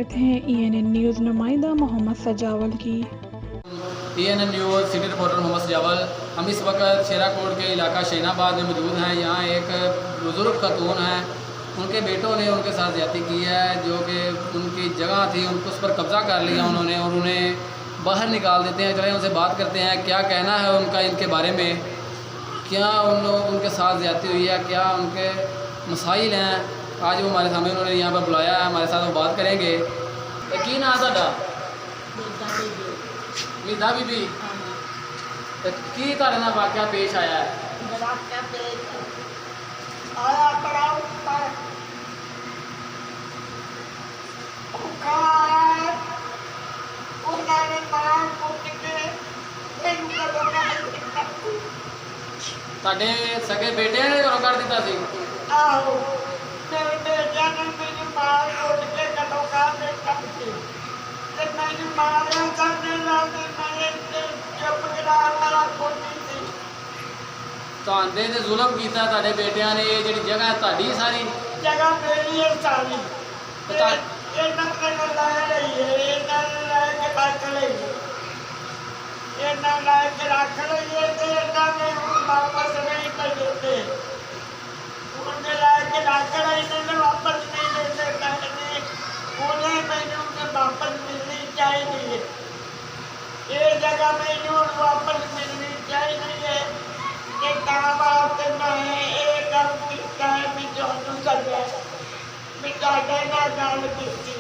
करते हैं ENN news नुमाइंदा मोहम्मद सजावल की। ENN news city reporter Mohammad Sajawal. हम इस वक्त शेराकोट के इलाका शहीनाबाद में मौजूद हैं। यहाँ एक बुज़ुर्ग खातून हैं, उनके बेटों ने उनके साथ ज़्यादती की है, जो कि उनकी जगह थी उनको उस पर कब्ज़ा कर लिया उन्होंने और उन्हें बाहर निकाल देते हैं। चले उनसे बात करते हैं क्या कहना है उनका इनके बारे में, क्या उनके साथ ज़्यादती हुई है, क्या उनके मसाइल हैं। आज वो हमारे सामने उन्होंने यहाँ पर बुलाया है, हमारे साथ वो बात करेंगे। की ना था मिधा बीबी की तारे ना वाक़या पेश आया है। ਤੁਹਾਡੇ ਸਕੇ ਬੇਟਿਆਂ ਨੇ ਘਰੋਂ ਕੱਢ ਦਿੱਤਾ ਸੀ। ਆਹੋ ਮੇਰੇ ਬੇਟਿਆਂ ਨੇ ਮੈਨੂੰ ਮਾਰ ਕੁੱਟ ਕੇ ਘਰੋਂ ਕੱਢ ਦਿੱਤਾ ਸੀ ਤੇ ਮੈਨੂੰ ਮਾਰਿਆ ਸਾਡੇ ਨਾਲ ਤੇ ਮੈਂ ਚੁੱਪ ਕਰਾ ਕੋਟੀ ਸੀ। ਤੁਹਾਡੇ ਤੇ ਜ਼ੁਲਮ ਕੀਤਾ ਤੁਹਾਡੇ ਬੇਟਿਆਂ ਨੇ। ਇਹ ਜਿਹੜੀ ਜਗ੍ਹਾ ਤੁਹਾਡੀ ਸਾਰੀ ਜਗ੍ਹਾ ਮੇਰੀ ਹੈ ਸਾਰੀ ਤੇ ਇਹਨਾਂ ਕੋਲ ਲੈ ਲਈ ਹੈ, ਇਹਨਾਂ ਨੇ ਲੈ ਕੇ ਰੱਖ ਲਈ, ਇਹਨਾਂ ਲੈ ਕੇ ਰੱਖ ਲਈ ਹੈ ਤੇ ਇਹਨਾਂ ਨੇ ਹੁਣ ਵਾਪਸ ਨਹੀਂ ਭੇਜਦੇ। ਉਹਨੇ ਲੈ ਕੇ ਰੱਖ ਲਈ, ਇਹਨਾਂ ਨੇ ਵਾਪਸ ਨਹੀਂ ਦਿੰਦੇ ਪੈਸੇ। ਉਹਨੇ ਮੈਨੂੰ ਤੇ ਵਾਪਸ ਮਿਲਣੀ ਚਾਹੀਦੀ ਹੈ। ਇਹ ਜਗ੍ਹਾ ਮੈਨੂੰ ਹੁਣ ਵਾਪਸ ਮਿਲਣੀ ਚਾਹੀਦੀ ਹੈ। ਕਿ ਤਾਂ ਵਾਸਤੇ ਮੈਂ ਇਹ ਕੰਮ ਕੀਤਾ ਹੈ ਵੀ ਤੁਹਾਨੂੰ ਸੱਦਿਆ, ਵੀ ਤੁਹਾਡੇ ਨਾਲ ਗੱਲ ਕੀਤੀ